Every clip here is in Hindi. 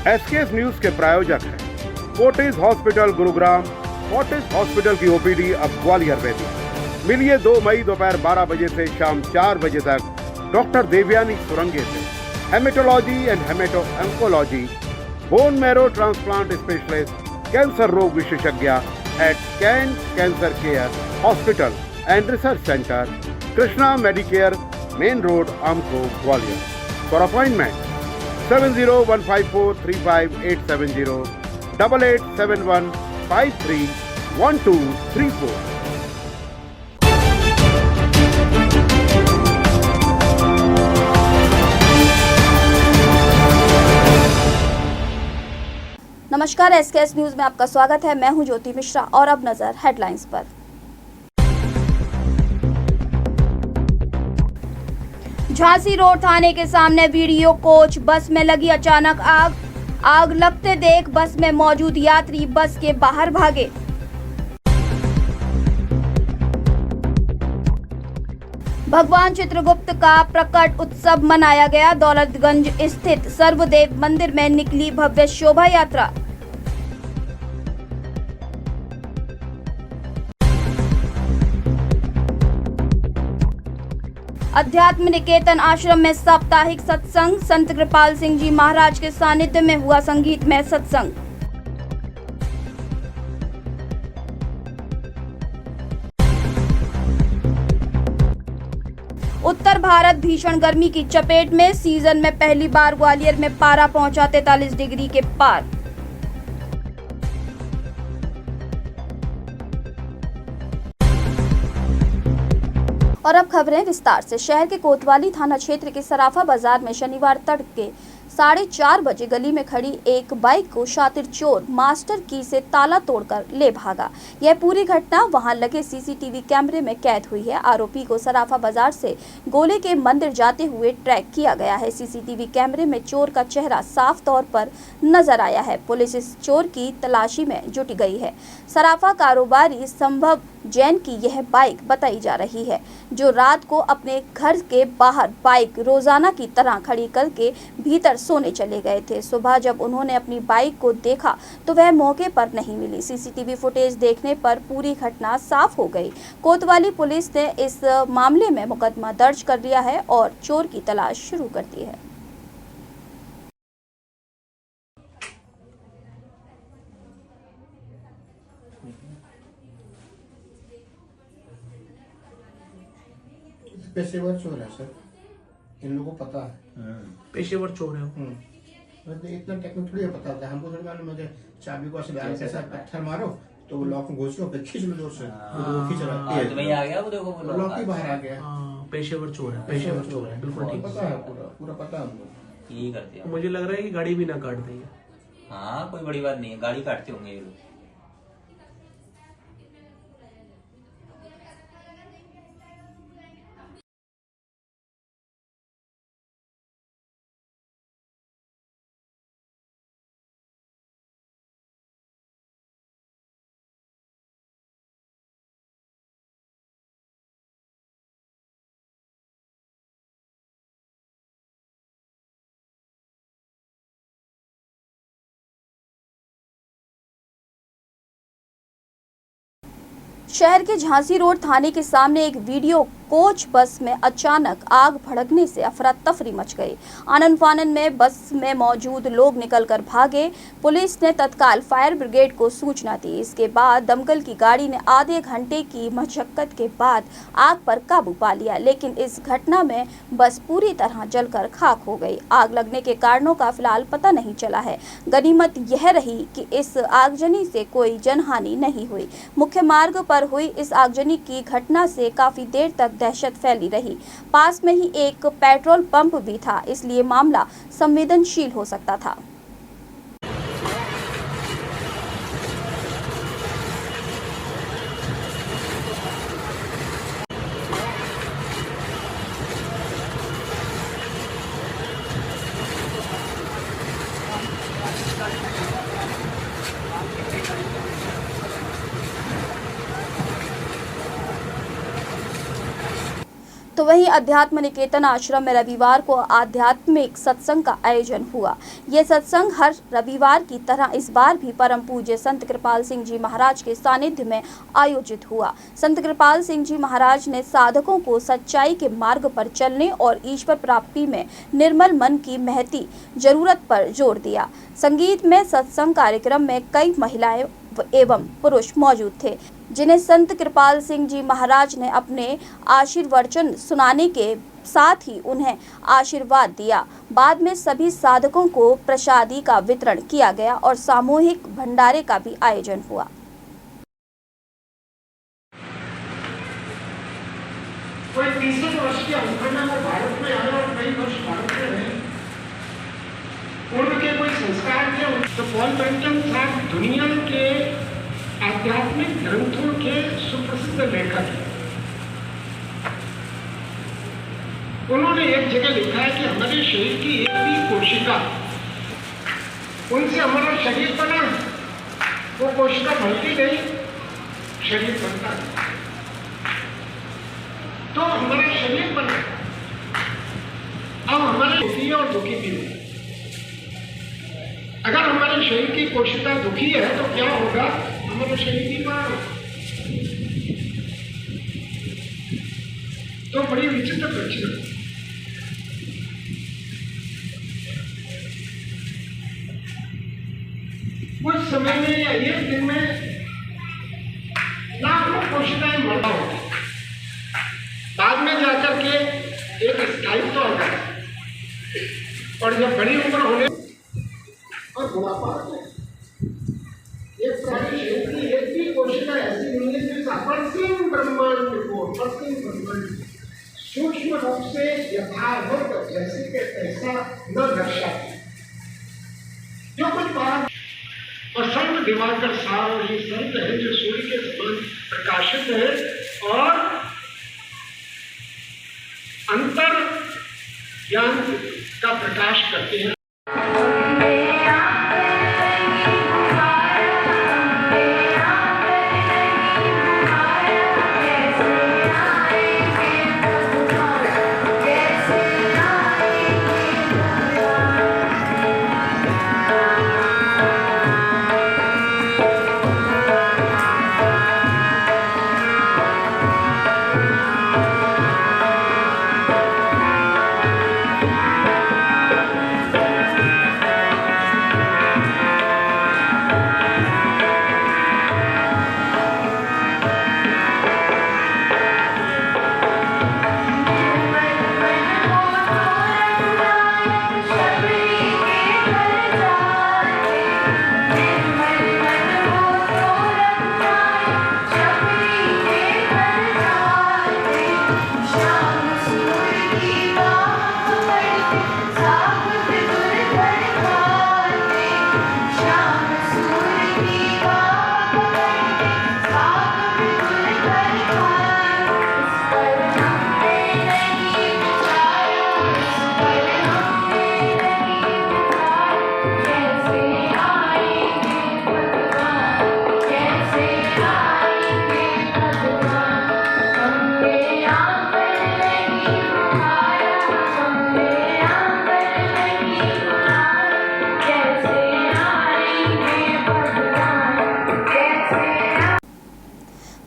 एसकेएस न्यूज के प्रायोजक हैं Fortis hospital Gurugram. Fortis hospital की ओपीडी अब ग्वालियर में भी। मिलिए 2 मई दोपहर 12 बजे से शाम 4 बजे तक डॉक्टर देवयानी सुरंगे से। Haematology and haemato oncology, bone marrow transplant specialist, cancer रोग विशेषज्ञ at can cancer care hospital and research centre, Krishna Medicare, main road, Aamkho, Gwalior. For appointment 7015435870, 8871531234। नमस्कार, एसकेएस न्यूज में आपका स्वागत है। मैं हूं ज्योति मिश्रा और अब नजर हेडलाइंस पर। झांसी रोड थाने के सामने वीडियो कोच बस में लगी अचानक आग लगते देख बस में मौजूद यात्री बस के बाहर भागे। भगवान चित्रगुप्त का प्रकट उत्सव मनाया गया। दौलतगंज स्थित सर्वदेव मंदिर में निकली भव्य शोभा यात्रा। अध्यात्म निकेतन आश्रम में साप्ताहिक सत्संग। संत कृपाल सिंह जी महाराज के सानिध्य में हुआ संगीतमय सत्संग। उत्तर भारत भीषण गर्मी की चपेट में। सीजन में पहली बार ग्वालियर में पारा पहुंचा 43 डिग्री के पार। और अब खबरें विस्तार से। शहर के कोतवाली थाना क्षेत्र के सराफा बाजार में शनिवार तड़के 4:30 बजे गली में खड़ी एक बाइक को शातिर चोर मास्टर की से ताला तोड़कर ले भागा। यह पूरी घटना वहां लगे सीसीटीवी कैमरे में कैद हुई है। आरोपी को सराफा बाजार से गोले के मंदिर जाते हुए ट्रैक किया गया है। सीसीटीवी कैमरे में चोर का चेहरा साफ तौर पर नजर आया है। पुलिस इस चोर की तलाशी में जुट गई है। सराफा कारोबारी संभव जैन की यह बाइक बताई जा रही है, जो रात को अपने घर के बाहर बाइक रोजाना की तरह खड़ी करके भीतर सोने चले गए थे। सुबह जब उन्होंने अपनी बाइक को देखा तो वह मौके पर नहीं मिली। सीसीटीवी फुटेज देखने पर पूरी घटना साफ हो गई। कोतवाली पुलिस ने इस मामले में मुकदमा दर्ज कर लिया है और चोर की तलाश शुरू कर दी है। पेशेवर चोर है सर, इन लोगों को पता है। पेशेवर चोर है। इतना टेक्निक थोड़ी पता होता है हमको। थोड़ी मालूम है चाबी को ऐसा पत्थर मारो तो वो लॉक में घुस लो, फिर खींच लो जोर से, वो खींच रहा है। तो वही आ गया, वो देखो वो लॉक ही बाहर आ गया। पेशेवर चोर है, पेशेवर चोर है, बिल्कुल ठीक पता है, पूरा पता है हमको। यही करते हैं। मुझे लग रहा है कि गाड़ी भी ना काट देंगे। हाँ, कोई बड़ी बात नहीं है, गाड़ी काटते होंगे ये लोग। शहर के झांसी रोड थाने के सामने एक वीडियो कोच बस में अचानक आग भड़कने से अफरा तफरी मच गई। आनन फानन में बस में मौजूद लोग निकलकर भागे। पुलिस ने तत्काल फायर ब्रिगेड को सूचना दी। इसके बाद दमकल की गाड़ी ने आधे घंटे की मशक्कत के बाद आग पर काबू पा लिया, लेकिन इस घटना में बस पूरी तरह जलकर खाक हो गई। आग लगने के कारणों का फिलहाल पता नहीं चला है। गनीमत यह रही कि इस आगजनी से कोई जनहानि नहीं हुई। मुख्य मार्ग पर हुई इस आगजनी की घटना से काफी देर तक दहशत फैली रही। पास में ही एक पेट्रोल पंप भी था, इसलिए मामला संवेदनशील हो सकता था। तो वहीं अध्यात्म निकेतन आश्रम में रविवार को आध्यात्मिक सत्संग का आयोजन हुआ। ये सत्संग हर रविवार की तरह इस बार भी परम पूज्य संत कृपाल सिंह जी महाराज के सानिध्य में आयोजित हुआ। संत कृपाल सिंह जी महाराज ने साधकों को सच्चाई के मार्ग पर चलने और ईश्वर प्राप्ति में निर्मल मन की महती जरूरत पर जोर दिया। संगीत में सत्संग कार्यक्रम में कई महिलाएं एवं पुरुष मौजूद थे, जिन्हें संत कृपाल सिंह जी महाराज ने अपने आशीर्वचन सुनाने के साथ ही उन्हें आशीर्वाद दिया। बाद में सभी साधकों को प्रसादी का वितरण किया गया और सामूहिक भंडारे का भी आयोजन हुआ। कोई 30 वर्ष के अंतर्गत में भारत में आए और कई वर्ष भारत में रहे, उनके कोई संस्कार थे। तो पॉल ब्रैनटन साहब दुनिया के आध्यात्मिक ग्रंथों के सुप्रसिद्ध लेखक हैं। उन्होंने एक जगह लिखा है कि हमारे शरीर की एक भी कोशिका, उनसे हमारा शरीर बना, वो कोशिका बनती नहीं, शरीर बनता है। तो हमारा शरीर बना, अब हमारे सुखी और दुखी भी है। अगर हमारे शरीर की कोशिका दुखी है तो क्या होगा? हमारा शरीर बीमार होगा। तो बड़ी विचित्र लक्षण। कुछ समय में या एक दिन में लाखों कोशिकाएं मरता होती, बाद में जाकर के एक स्थायित्व होगा और जब बड़ी उम्र होने और बुढ़ापा आ गया, एक शरीर की एक भी कोशिका ऐसी नहीं है जो अपरिसीम ब्रह्मांड को, अपरिसीम ब्रह्मांड सूक्ष्म रूप से यथावत जैसे के ऐसा न दर्शाती। जो कुछ बात और संत दिवाकर साहब ये संत है जो सूर्य के समान प्रकाशित है और अंतर ज्ञान का प्रकाश करते हैं।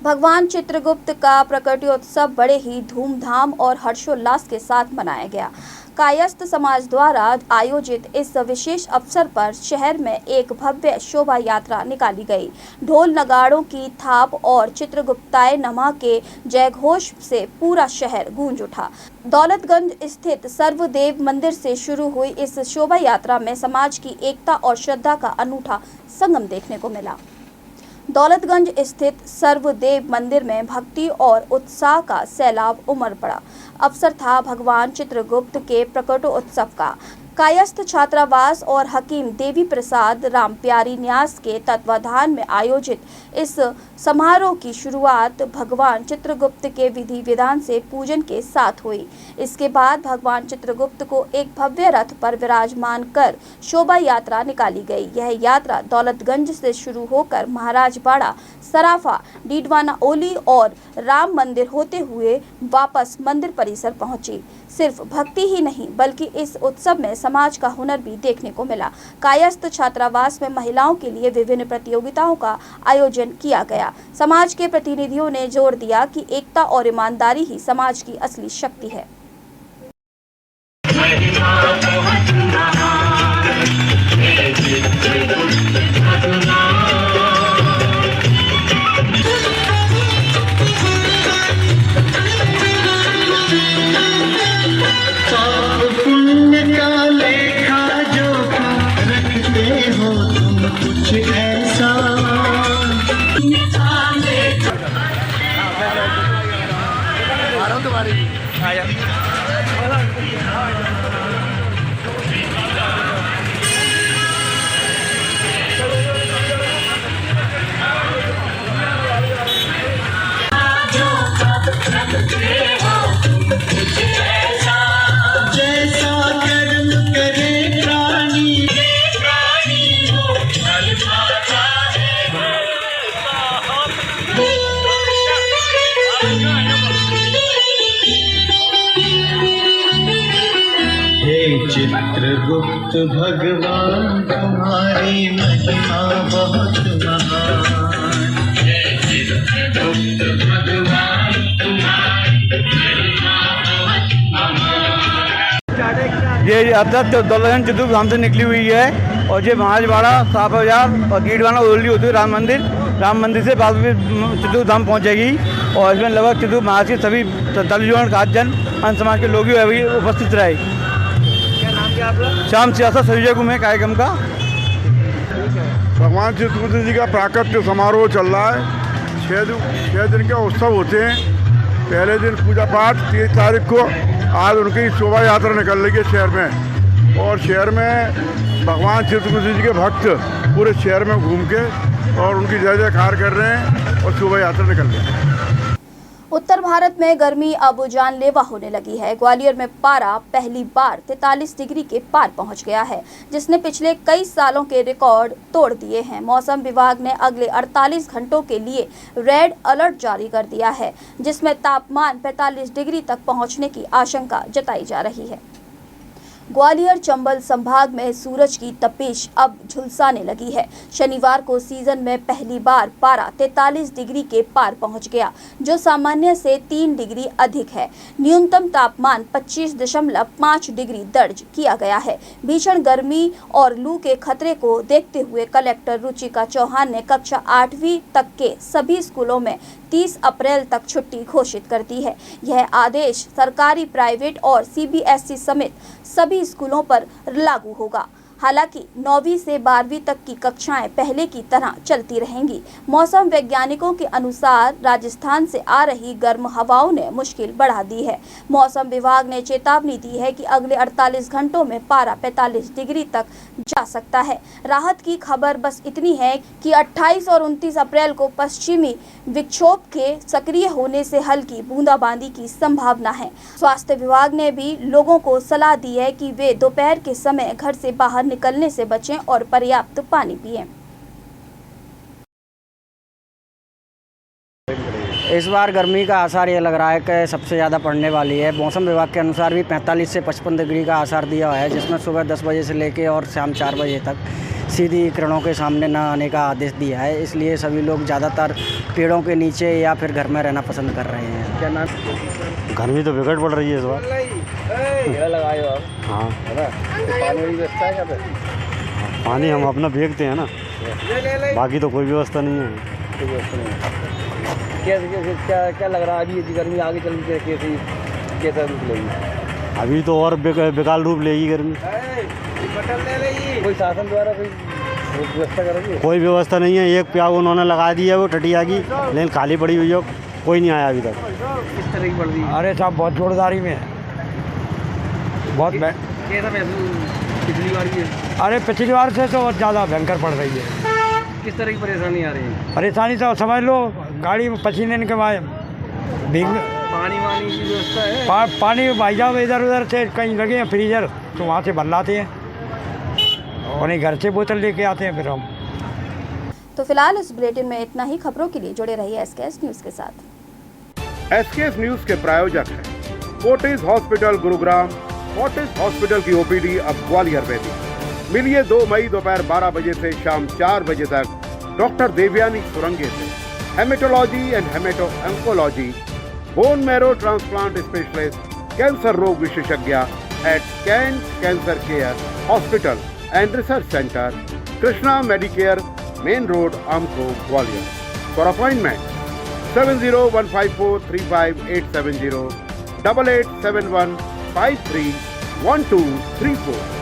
भगवान चित्रगुप्त का प्रकटोत्सव बड़े ही धूमधाम और हर्षोल्लास के साथ मनाया गया। कायस्थ समाज द्वारा आयोजित इस विशेष अवसर पर शहर में एक भव्य शोभा यात्रा निकाली गई। ढोल नगाड़ों की थाप और चित्रगुप्ताय नमः के जयघोष से पूरा शहर गूंज उठा। दौलतगंज स्थित सर्वदेव मंदिर से शुरू हुई इस शोभा यात्रा में समाज की एकता और श्रद्धा का अनूठा संगम देखने को मिला। दौलतगंज स्थित सर्वदेव मंदिर में भक्ति और उत्साह का सैलाब उमड़ पड़ा। अवसर था भगवान चित्रगुप्त के प्रकटोत्सव का। कायस्थ छात्रावास और हकीम देवी प्रसाद रामप्यारी न्यास के तत्वाधान में आयोजित इस समारोह की शुरुआत भगवान चित्रगुप्त के विधि विधान से पूजन के साथ हुई। इसके बाद भगवान चित्रगुप्त को एक भव्य रथ पर विराजमान कर शोभा यात्रा निकाली गई। यह यात्रा दौलतगंज से शुरू होकर महाराजबाड़ा, सराफा, डीडवाना ओली और राम मंदिर होते हुए वापस मंदिर परिसर पहुंची। सिर्फ भक्ति ही नहीं बल्कि इस उत्सव में समाज का हुनर भी देखने को मिला। कायस्थ छात्रावास में महिलाओं के लिए विभिन्न प्रतियोगिताओं का आयोजन किया गया। समाज के प्रतिनिधियों ने जोर दिया कि एकता और ईमानदारी ही समाज की असली शक्ति है। चित्रगुप्त भगवान तुम्हारी महिमा बहुत महान। चित्रगुप्त भगवान तुम्हारी महिमा बहुत महान। ये अब तक दौलतगंज चित्रगुप्त धाम से निकली हुई है और ये महाराजबाड़ा, साफ बाजार और डीडवाना ओली होती हुई राम मंदिर से बाबू चित्रगुप्त धाम पहुँचेगी। और इसमें लगभग चित्रगुप्त महाराज के सभी 43 खास जन अन्य समाज के लोग भी उपस्थित रहे। शाम सियासत संयोजक में कार्यक्रम का भगवान चित्रगुप्त जी का प्राकट्य समारोह चल रहा है। 6 दिन के उत्सव होते हैं। पहले दिन पूजा पाठ 30 तारीख को आज उनकी शोभा यात्रा निकल रही है शहर में। और शहर में भगवान चित्रगुप्त जी के भक्त पूरे शहर में घूम के और उनकी जय जयकार कर रहे हैं और शोभा यात्रा निकल रही है। उत्तर भारत में गर्मी अब जानलेवा होने लगी है। ग्वालियर में पारा पहली बार 43 डिग्री के पार पहुंच गया है, जिसने पिछले कई सालों के रिकॉर्ड तोड़ दिए हैं। मौसम विभाग ने अगले 48 घंटों के लिए रेड अलर्ट जारी कर दिया है, जिसमें तापमान 45 डिग्री तक पहुंचने की आशंका जताई जा रही है। ग्वालियर चंबल संभाग में सूरज की तपिश अब झुलसाने लगी है। शनिवार को सीजन में पहली बार पारा 43 डिग्री के पार पहुंच गया, जो सामान्य से 3 डिग्री अधिक है। न्यूनतम तापमान 25.5 डिग्री दर्ज किया गया है। भीषण गर्मी और लू के खतरे को देखते हुए कलेक्टर रुचिका चौहान ने कक्षा 8वीं तक के सभी स्कूलों में 30 अप्रैल तक छुट्टी घोषित कर दी है। यह आदेश सरकारी, प्राइवेट और CBSE समेत सभी स्कूलों पर लागू होगा। हालांकि 9वीं से 12वीं तक की कक्षाएं पहले की तरह चलती रहेंगी। मौसम वैज्ञानिकों के अनुसार राजस्थान से आ रही गर्म हवाओं ने मुश्किल बढ़ा दी है। मौसम विभाग ने चेतावनी दी है कि अगले 48 घंटों में पारा 45 डिग्री तक जा सकता है। राहत की खबर बस इतनी है कि 28 और 29 अप्रैल को पश्चिमी विक्षोभ के सक्रिय होने से हल्की बूंदाबांदी की संभावना है। स्वास्थ्य विभाग ने भी लोगों को सलाह दी है कि वे दोपहर के समय घर से बाहर निकलने से बचें और पर्याप्त पानी पिएं। इस बार गर्मी का आसार ये लग रहा है कि सबसे ज़्यादा पड़ने वाली है। मौसम विभाग के अनुसार भी 45 से 55 डिग्री का आसार दिया हुआ है, जिसमें सुबह 10 बजे से लेकर और शाम 4 बजे तक सीधी किरणों के सामने न आने का आदेश दिया है। इसलिए सभी लोग ज़्यादातर पेड़ों के नीचे या फिर घर में रहना पसंद कर रहे हैं। क्या नाम? गर्मी तो बिगड़ पड़ रही है इस बार। लगाए हो आप? हाँ, पानी की व्यवस्था है यहाँ पे? पानी हम अपना फेंकते हैं ना, बाकी तो कोई व्यवस्था नहीं है। क्या लग रहा है अभी गर्मी आगे चलती है कैसा रूप लेगी? अभी तो और बेकार रूप लेगी गर्मी। कोई शासन द्वारा कोई व्यवस्था करोगे? कोई व्यवस्था नहीं है। एक प्याग उन्होंने लगा दी है वो टटिया की, लेकिन खाली पड़ी हुई है, कोई नहीं आया अभी तक। किस तरह की पड़ रही है? अरे साहब बहुत जोरदारी में है, बहुत कैसा महसूस पिछली बार की अरे पिछली बार से तो ज़्यादा भयंकर पड़ रही है। किस तरह की परेशानी आ रही है? परेशानी तो समझ लो, गाड़ी में पसीने के बाद भीग पानी वानी की व्यवस्था है? पानी भाई साहब इधर उधर से कहीं लगे हैं फ्रीजर, तो वहाँ से भर लाते हैं और नहीं घर से बोतल लेके आते हैं फिर हम। तो फिलहाल इस बुलेटिन में इतना ही। खबरों के लिए जुड़े रहिए एसकेएस न्यूज़ के साथ। एसकेएस न्यूज के प्रायोजक हैं Fortis hospital Gurugram. Fortis hospital की ओपीडी अब ग्वालियर में भी। मिलिए 2 मई दोपहर 12 बजे से शाम 4 बजे तक डॉक्टर देवयानी सुरंगे से। Haematology and haemato oncology, bone marrow transplant specialist, cancer रोग विशेषज्ञ at cancer care hospital and research centre, Krishna Medicare, main road, Aamkho, Gwalior. For appointment 7015435870 8871531234।